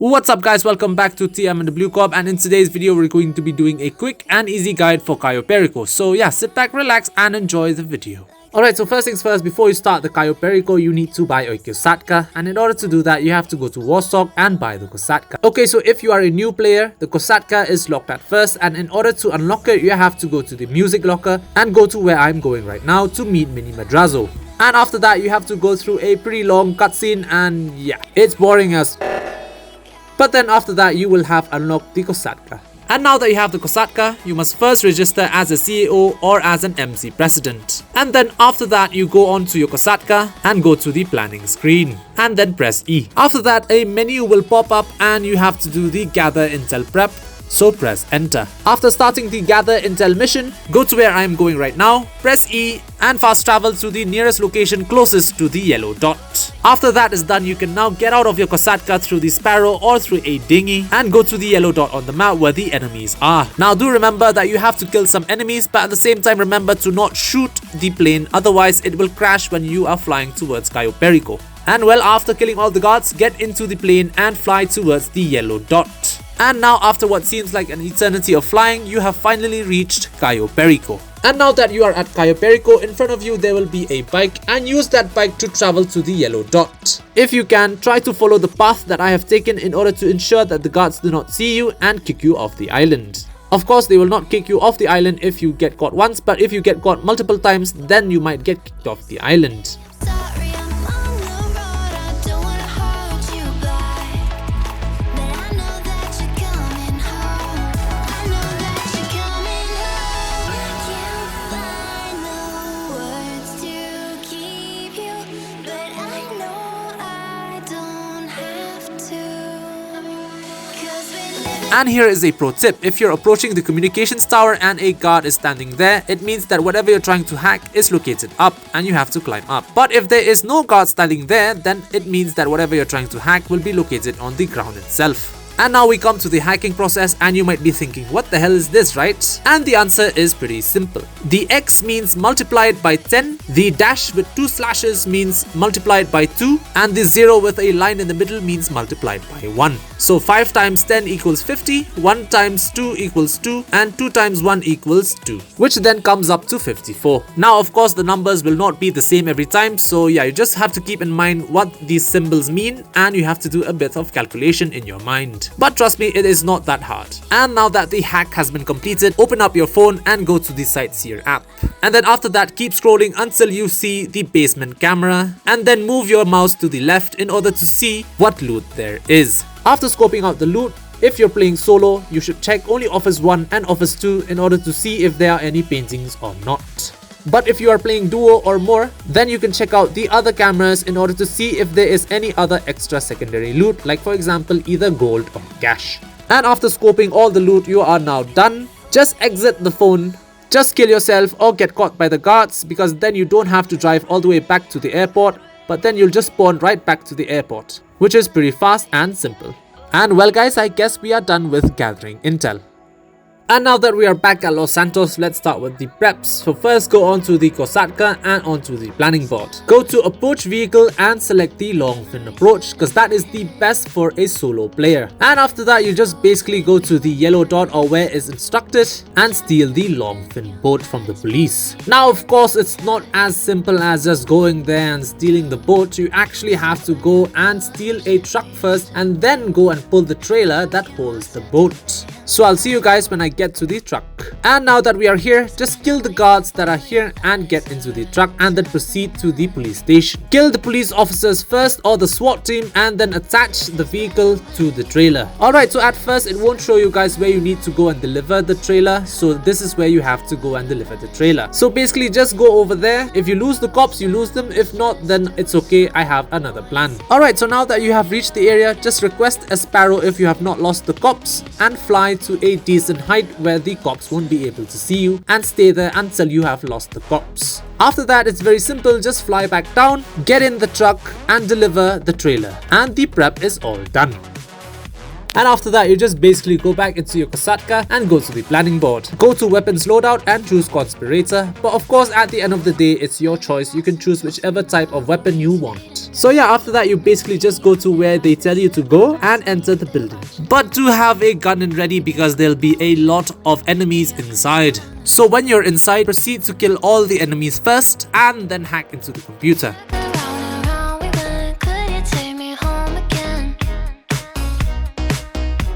What's up guys, welcome back to TMandWCorp, and in today's video we're going to be doing a quick and easy guide for Cayo Perico. So yeah, sit back, relax and enjoy the video. Alright, so first things first, before you start the Cayo Perico, you need to buy a Kosatka, and in order to do that, you have to go to Warstock and buy the Kosatka. Okay, so if you are a new player, the Kosatka is locked at first, and in order to unlock it, you have to go to the music locker and go to where I'm going right now to meet Mini Madrazo. And after that, you have to go through a pretty long cutscene, and yeah, it's boring as... But then after that, you will have unlocked the Kosatka. And now that you have the Kosatka, you must first register as a CEO or as an MC president. And then after that, you go on to your Kosatka and go to the planning screen. And then press E. After that, a menu will pop up and you have to do the gather intel prep. So press enter. After starting the gather intel mission, go to where I am going right now, press E and fast travel to the nearest location closest to the yellow dot. After that is done, you can now get out of your Kosatka through the Sparrow or through a dinghy and go to the yellow dot on the map where the enemies are. Now do remember that you have to kill some enemies, but at the same time remember to not shoot the plane, otherwise it will crash when you are flying towards Cayo Perico. And well, after killing all the guards, get into the plane and fly towards the yellow dot. And now after what seems like an eternity of flying, you have finally reached Cayo Perico. And now that you are at Cayo Perico, in front of you there will be a bike, and use that bike to travel to the yellow dot. If you can, try to follow the path that I have taken in order to ensure that the guards do not see you and kick you off the island. Of course, they will not kick you off the island if you get caught once, but if you get caught multiple times, then you might get kicked off the island. And here is a pro tip: if you're approaching the communications tower and a guard is standing there, it means that whatever you're trying to hack is located up and you have to climb up. But if there is no guard standing there, then it means that whatever you're trying to hack will be located on the ground itself. And now we come to the hacking process, and you might be thinking, what the hell is this, right? And the answer is pretty simple. The X means multiplied by 10, the dash with 2 slashes means multiplied by 2, and the 0 with a line in the middle means multiplied by 1. So 5 times 10 equals 50, 1 times 2 equals 2, and 2 times 1 equals 2, which then comes up to 54. Now of course the numbers will not be the same every time, so yeah, you just have to keep in mind what these symbols mean, and you have to do a bit of calculation in your mind. But trust me, it is not that hard. And now that the hack has been completed, open up your phone and go to the Sightseer app. And then after that, keep scrolling until you see the basement camera, and then move your mouse to the left in order to see what loot there is. After scoping out the loot, if you're playing solo, you should check only Office 1 and Office 2 in order to see if there are any paintings or not. But if you are playing duo or more, then you can check out the other cameras in order to see if there is any other extra secondary loot, like for example either gold or cash. And after scoping all the loot, you are now done. Just exit the phone, just kill yourself or get caught by the guards, because then you don't have to drive all the way back to the airport, but then you'll just spawn right back to the airport, which is pretty fast and simple. And well guys, I guess we are done with gathering intel. And now that we are back at Los Santos, let's start with the preps. So first, go on to the Kosatka and onto the planning board. Go to approach vehicle and select the long fin approach, because that is the best for a solo player. And after that, you just basically go to the yellow dot or where is instructed and steal the long fin boat from the police. Now of course, it's not as simple as just going there and stealing the boat. You actually have to go and steal a truck first and then go and pull the trailer that holds the boat. So I'll see you guys when I get to the truck. And now that we are here, just kill the guards that are here and get into the truck, and then proceed to the police station. Kill the police officers first or the SWAT team, and then attach the vehicle to the trailer. Alright, so at first it won't show you guys where you need to go and deliver the trailer, so this is where you have to go and deliver the trailer. So basically just go over there. If you lose the cops, you lose them. If not, then it's okay, I have another plan. Alright, so now that you have reached the area, just request a Sparrow if you have not lost the cops, and fly to a decent height where the cops won't be able to see you, and stay there until you have lost the cops. After that, it's very simple, just fly back down, get in the truck and deliver the trailer, and the prep is all done. And after that, you just basically go back into your kasatka and go to the planning board. Go to weapons loadout and choose conspirator. But of course, at the end of the day, it's your choice. You can choose whichever type of weapon you want. So yeah, after that, you basically just go to where they tell you to go and enter the building. But do have a gun in ready because there'll be a lot of enemies inside. So when you're inside, proceed to kill all the enemies first and then hack into the computer.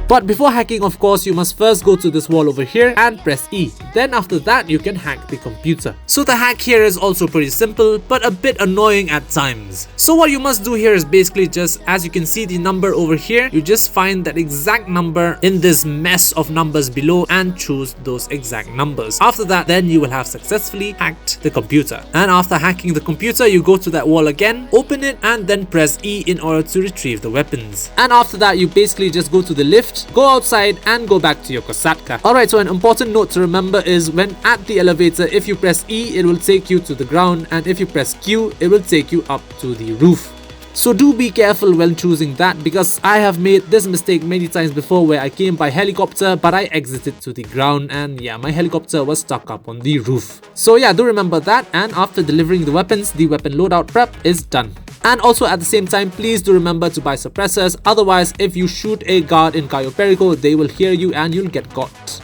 But before hacking, of course, you must first go to this wall over here and press E. Then after that, you can hack the computer. So the hack here is also pretty simple, but a bit annoying at times. So what you must do here is basically just, as you can see the number over here, you just find that exact number in this mess of numbers below and choose those exact numbers. After that, then you will have successfully hacked the computer. And after hacking the computer, you go to that wall again, open it, and then press E in order to retrieve the weapons. And after that, you basically just go to the lift, go outside and go back to your kasatka. Alright, so an important note to remember is when at the elevator, if you press E, it will take you to the ground, and if you press Q, it will take you up to the roof. So do be careful when choosing that, because I have made this mistake many times before where I came by helicopter but I exited to the ground, and yeah, my helicopter was stuck up on the roof. So yeah, do remember that. And after delivering the weapons, the weapon loadout prep is done. And also at the same time, please do remember to buy suppressors, otherwise if you shoot a guard in Cayo Perico, they will hear you and you'll get caught.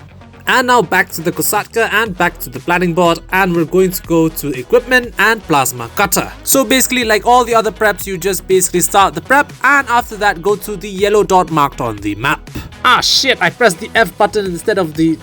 And now back to the kasatka and back to the planning board, and we're going to go to equipment and plasma cutter. So basically, like all the other preps, you just basically start the prep and after that go to the yellow dot marked on the map. Ah shit, I pressed the F button instead of the...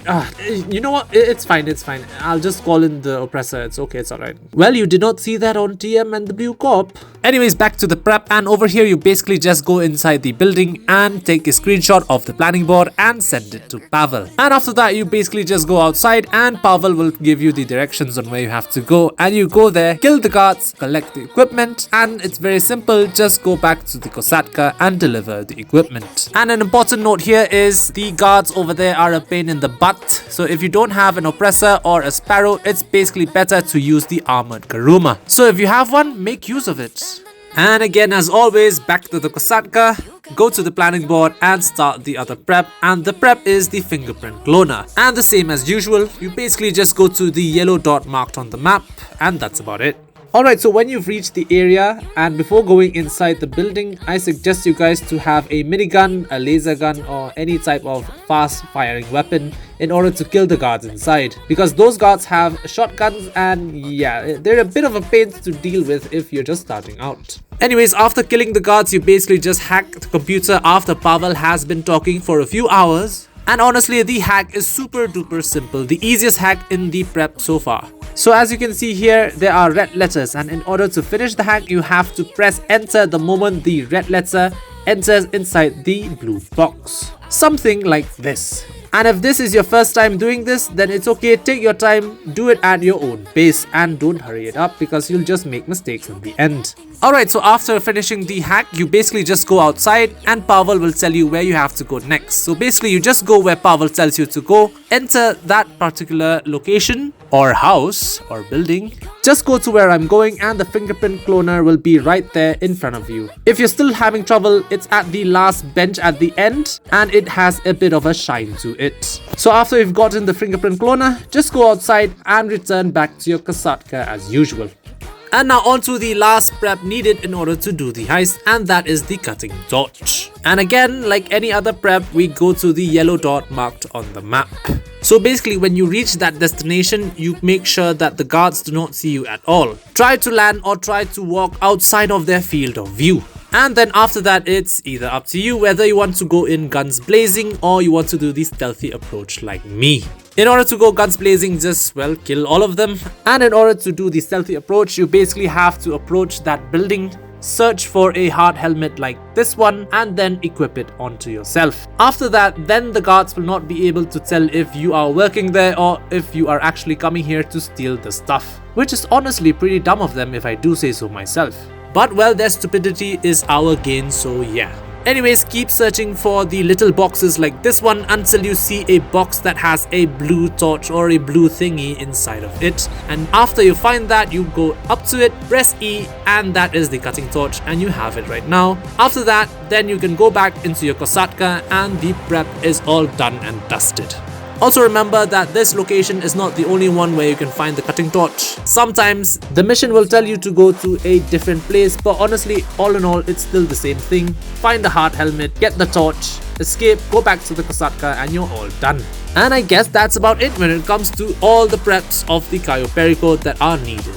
you know what? It's fine, it's fine. I'll just call in the oppressor. It's okay, it's alright. Well, you did not see that on TMandWCorp. Anyways, back to the prep, and over here you basically just go inside the building and take a screenshot of the planning board and send it to Pavel. And after that, you basically just go outside and Pavel will give you the directions on where you have to go, and you go there, kill the guards, collect the equipment, and it's very simple. Just go back to the kasatka and deliver the equipment. And an important note here is the guards over there are a pain in the butt. So if you don't have an oppressor or a sparrow, it's basically better to use the armored Karuma. So if you have one, make use of it. And again, as always, back to the kasatka, go to the planning board and start the other prep, and the prep is the fingerprint cloner. And the same as usual, you basically just go to the yellow dot marked on the map, and that's about it. Alright, so when you've reached the area and before going inside the building, I suggest you guys to have a minigun, a laser gun, or any type of fast firing weapon in order to kill the guards inside, because those guards have shotguns and yeah, they're a bit of a pain to deal with if you're just starting out. Anyways, after killing the guards, you basically just hack the computer after Pavel has been talking for a few hours. And honestly, the hack is super duper simple, the easiest hack in the prep so far. So as you can see here, there are red letters, and in order to finish the hack, you have to press enter the moment the red letter enters inside the blue box. Something like this. And if this is your first time doing this, then it's okay, take your time, do it at your own pace and don't hurry it up because you'll just make mistakes in the end. Alright, so after finishing the hack, you basically just go outside and Pavel will tell you where you have to go next. So basically you just go where Pavel tells you to go, enter that particular location or house or building. Just go to where I'm going and the fingerprint cloner will be right there in front of you. If you're still having trouble, it's at the last bench at the end and it has a bit of a shine to it. So after you've gotten the fingerprint cloner, just go outside and return back to your kasatka as usual. And now on to the last prep needed in order to do the heist, and that is the cutting torch. And again, like any other prep, we go to the yellow dot marked on the map. So basically when you reach that destination, you make sure that the guards do not see you at all. Try to land or try to walk outside of their field of view. And then after that, it's either up to you whether you want to go in guns blazing or you want to do the stealthy approach like me. In order to go guns blazing, just, well, kill all of them. And in order to do the stealthy approach, you basically have to approach that building, search for a hard helmet like this one, and then equip it onto yourself. After that, then the guards will not be able to tell if you are working there or if you are actually coming here to steal the stuff. Which is honestly pretty dumb of them if I do say so myself. But well, their stupidity is our gain, so yeah. Anyways, keep searching for the little boxes like this one until you see a box that has a blue torch or a blue thingy inside of it. And after you find that, you go up to it, press E, and that is the cutting torch, and you have it right now. After that, then you can go back into your kosatka and the prep is all done and dusted. Also remember that this location is not the only one where you can find the cutting torch. Sometimes the mission will tell you to go to a different place, but honestly, all in all, it's still the same thing. Find the hard helmet, get the torch, escape, go back to the kosatka, and you're all done. And I guess that's about it when it comes to all the preps of the Cayo Perico that are needed.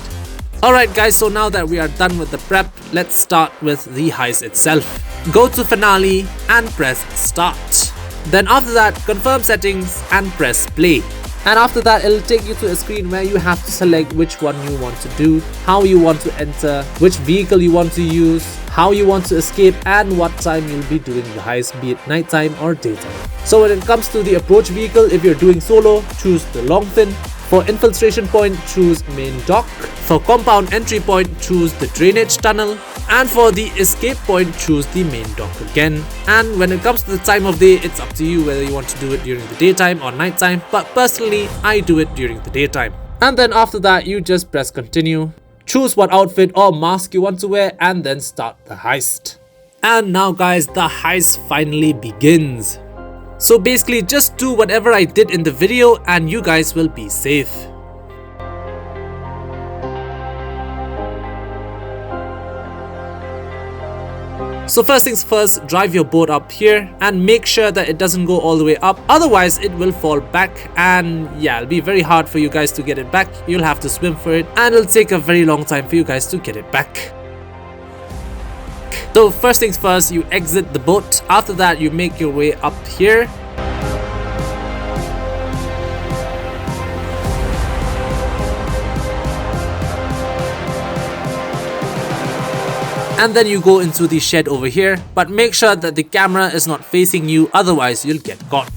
Alright guys, so now that we are done with the prep, let's start with the heist itself. Go to finale and press start. Then after that, confirm settings and press play. And after that, it'll take you to a screen where you have to select which one you want to do, how you want to enter, which vehicle you want to use, how you want to escape, and what time you'll be doing the heist, be it nighttime or daytime. So when it comes to the approach vehicle, if you're doing solo, choose the long fin. For infiltration point, choose main dock. For compound entry point, choose the drainage tunnel. And for the escape point, choose the main dock again. And when it comes to the time of day, it's up to you whether you want to do it during the daytime or nighttime, but personally, I do it during the daytime. And then after that, you just press continue. Choose what outfit or mask you want to wear and then start the heist. And now guys, the heist finally begins. So basically just do whatever I did in the video and you guys will be safe. So first things first, drive your boat up here and make sure that it doesn't go all the way up, otherwise it will fall back and yeah, it'll be very hard for you guys to get it back. You'll have to swim for it and it'll take a very long time for you guys to get it back. So first things first, you exit the boat. After that, you make your way up here. And then you go into the shed over here, but make sure that the camera is not facing you, otherwise you'll get caught.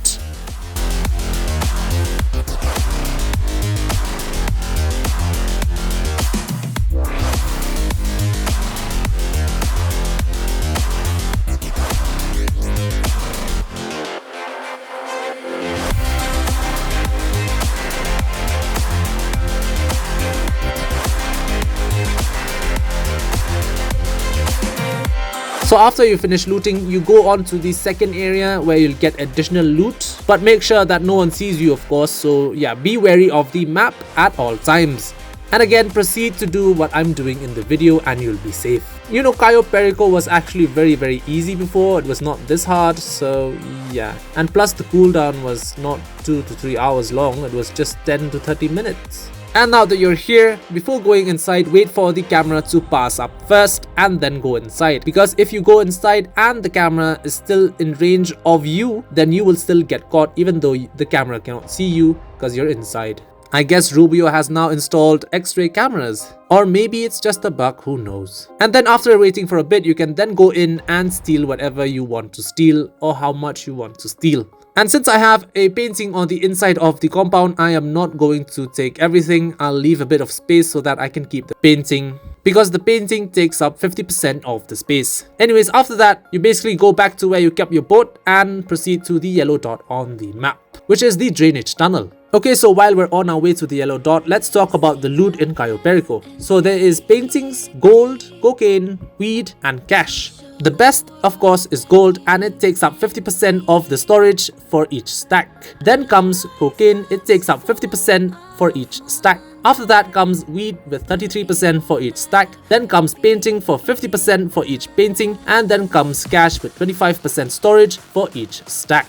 So after you finish looting, you go on to the second area where you'll get additional loot, but make sure that no one sees you, of course. So yeah, be wary of the map at all times. And again, proceed to do what I'm doing in the video and you'll be safe. You know, Cayo Perico was actually very easy before. It was not this hard, so yeah. And plus the cooldown was not 2 to 3 hours long, it was just 10 to 30 minutes. And now that you're here, before going inside, wait for the camera to pass up first and then go inside. Because if you go inside and the camera is still in range of you, then you will still get caught even though the camera cannot see you because you're inside. I guess Rubio has now installed X-ray cameras. Or maybe it's just a bug, who knows. And then after waiting for a bit, you can then go in and steal whatever you want to steal or how much you want to steal. And since I have a painting on the inside of the compound, I am not going to take everything. I'll leave a bit of space so that I can keep the painting, because the painting takes up 50% of the space. Anyways, after that, you basically go back to where you kept your boat and proceed to the yellow dot on the map, which is the drainage tunnel. Okay, so while we're on our way to the yellow dot, let's talk about the loot in Cayo Perico. So there is paintings, gold, cocaine, weed, and cash. The best, of course, is gold, and it takes up 50% of the storage for each stack. Then comes cocaine, it takes up 50% for each stack. After that comes weed with 33% for each stack. Then comes painting for 50% for each painting. And then comes cash with 25% storage for each stack.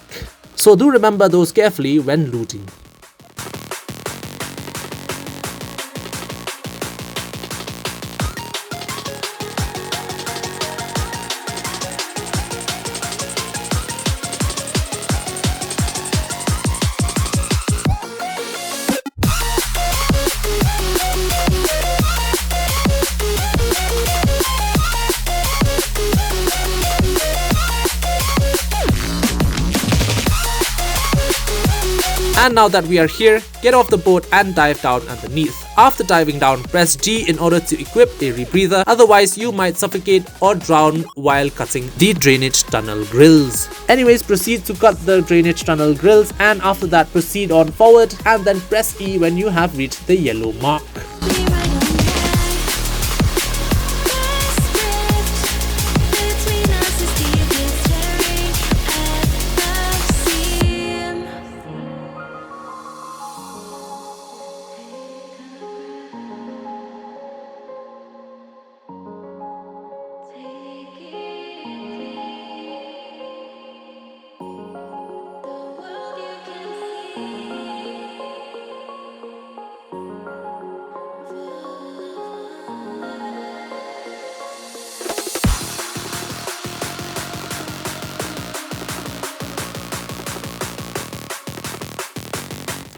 So do remember those carefully when looting. And now that we are here, get off the boat and dive down underneath. After diving down, press G in order to equip a rebreather, otherwise you might suffocate or drown while cutting the drainage tunnel grills. Anyways, proceed to cut the drainage tunnel grills, and after that proceed on forward and then press E when you have reached the yellow mark.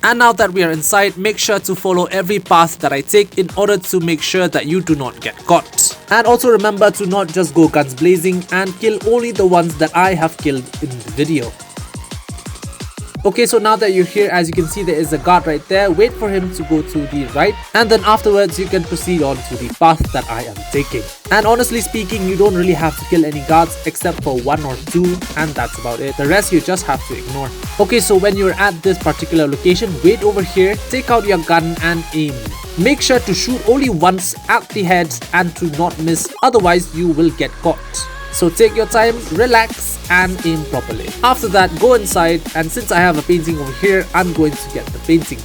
And now that we are inside, make sure to follow every path that I take in order to make sure that you do not get caught. And also remember to not just go guns blazing and kill only the ones that I have killed in the video. Okay, so now that you're here, as you can see, there is a guard right there. Wait for him to go to the right, and then afterwards you can proceed on to the path that I am taking. And honestly speaking, you don't really have to kill any guards except for 1 or 2, and that's about it. The rest you just have to ignore. Okay, so when you're at this particular location, wait over here, take out your gun and aim. Make sure to shoot only once at the heads and to not miss, otherwise you will get caught. So take your time, relax and aim properly. After that, go inside, and since I have a painting over here, I'm going to get the painting.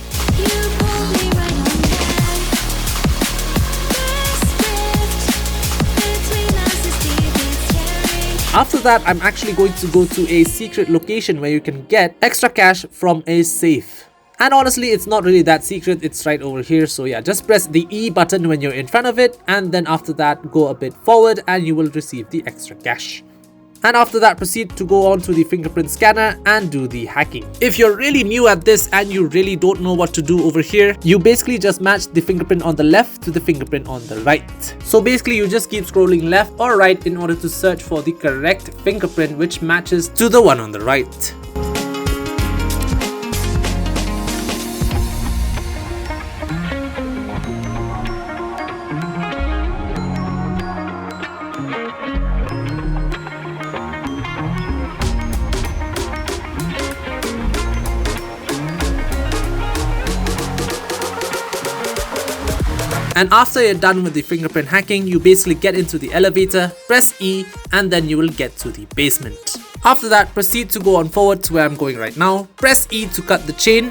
After that, I'm actually going to go to a secret location where you can get extra cash from a safe. And honestly, it's not really that secret, it's right over here. So yeah, just press the E button when you're in front of it, and then after that go a bit forward and you will receive the extra cash. And after that, proceed to go on to the fingerprint scanner and do the hacking. If you're really new at this and you really don't know what to do over here, you basically just match the fingerprint on the left to the fingerprint on the right. So basically you just keep scrolling left or right in order to search for the correct fingerprint which matches to the one on the right. And after you're done with the fingerprint hacking, you basically get into the elevator, press E, and then you will get to the basement. After that, proceed to go on forward to where I'm going right now. Press E to cut the chain.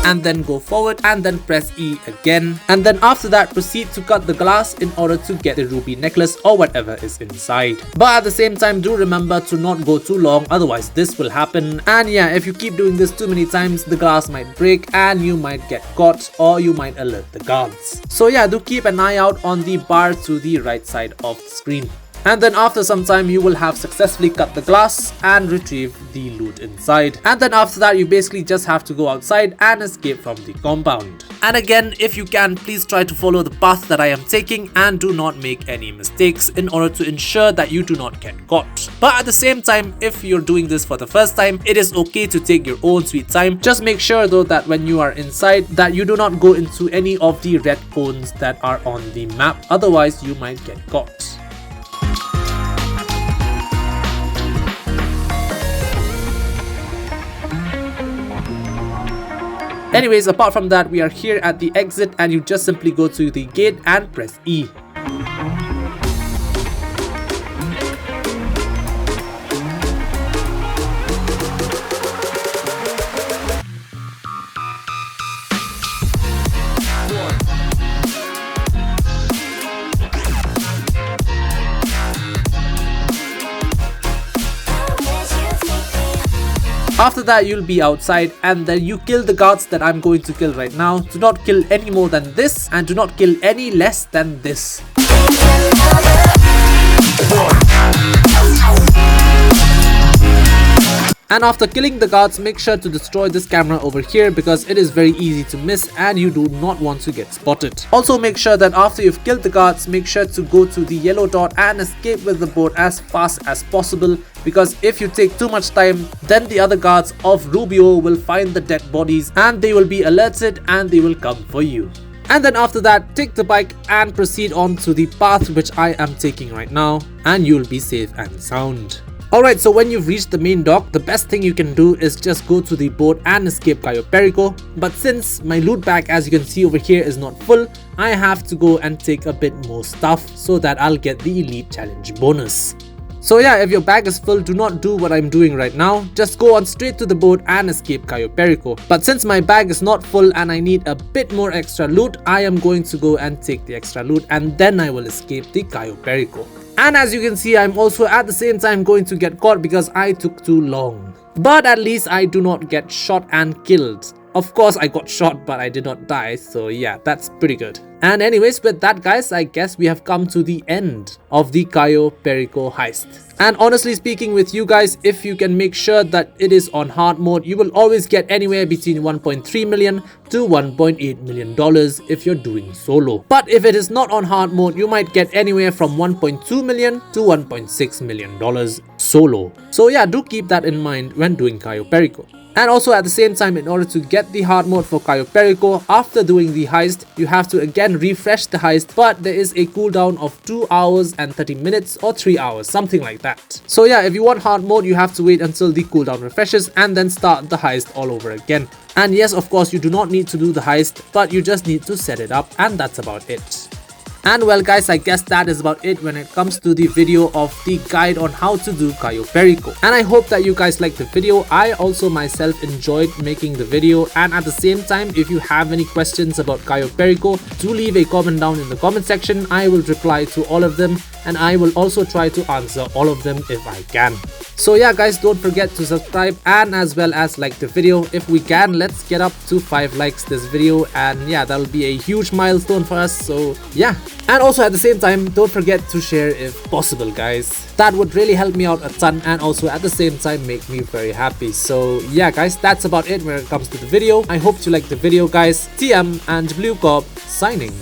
And then go forward and then press E again, and then after that proceed to cut the glass in order to get the ruby necklace or whatever is inside. But at the same time, do remember to not go too long, otherwise this will happen. And yeah, if you keep doing this too many times, the glass might break and you might get caught or you might alert the guards. So yeah, do keep an eye out on the bar to the right side of the screen. And then after some time, you will have successfully cut the glass and retrieve the loot inside. And then after that, you basically just have to go outside and escape from the compound. And again, if you can, please try to follow the path that I am taking and do not make any mistakes in order to ensure that you do not get caught. But at the same time, if you're doing this for the first time, it is okay to take your own sweet time. Just make sure though that when you are inside, that you do not go into any of the red cones that are on the map, otherwise you might get caught. Anyways, apart from that, we are here at the exit and you just simply go to the gate and press E. After that, you'll be outside and then you kill the guards that I'm going to kill right now. Do not kill any more than this and do not kill any less than this. And after killing the guards, make sure to destroy this camera over here because it is very easy to miss and you do not want to get spotted. Also make sure that after you've killed the guards, make sure to go to the yellow dot and escape with the boat as fast as possible, because if you take too much time, then the other guards of Rubio will find the dead bodies and they will be alerted and they will come for you. And then after that, take the bike and proceed on to the path which I am taking right now, and you'll be safe and sound. Alright, so when you've reached the main dock, the best thing you can do is just go to the boat and escape Cayo Perico. But since my loot bag, as you can see over here, is not full, I have to go and take a bit more stuff so that I'll get the Elite Challenge bonus. So yeah, if your bag is full, do not do what I'm doing right now. Just go on straight to the boat and escape Cayo Perico. But since my bag is not full and I need a bit more extra loot, I am going to go and take the extra loot and then I will escape the Cayo Perico. And as you can see, I'm also at the same time going to get caught because I took too long. But at least I do not get shot and killed. Of course I got shot but I did not die, so yeah, that's pretty good. And anyways, with that guys, I guess we have come to the end of the Cayo Perico heist. And honestly speaking with you guys, if you can make sure that it is on hard mode, you will always get anywhere between 1.3 million to 1.8 million dollars if you're doing solo. But if it is not on hard mode, you might get anywhere from 1.2 million to 1.6 million dollars solo. So yeah, do keep that in mind when doing Cayo Perico. And also at the same time, in order to get the hard mode for Cayo Perico, after doing the heist, you have to again refresh the heist, but there is a cooldown of 2 hours and 30 minutes or 3 hours, something like that. So yeah, if you want hard mode, you have to wait until the cooldown refreshes and then start the heist all over again. And yes, of course, you do not need to do the heist, but you just need to set it up, and that's about it. And well guys, I guess that is about it when it comes to the video of the guide on how to do Cayo Perico. And I hope that you guys liked the video. I also myself enjoyed making the video, and at the same time, if you have any questions about Cayo Perico, do leave a comment down in the comment section. I will reply to all of them and I will also try to answer all of them if I can. So yeah guys, don't forget to subscribe and as well as like the video. If we can, let's get up to 5 likes this video, and yeah, that'll be a huge milestone for us, so yeah. And also at the same time, don't forget to share if possible guys. That would really help me out a ton and also at the same time make me very happy. So yeah guys, that's about it when it comes to the video. I hope you liked the video guys. TMandWCorp signing.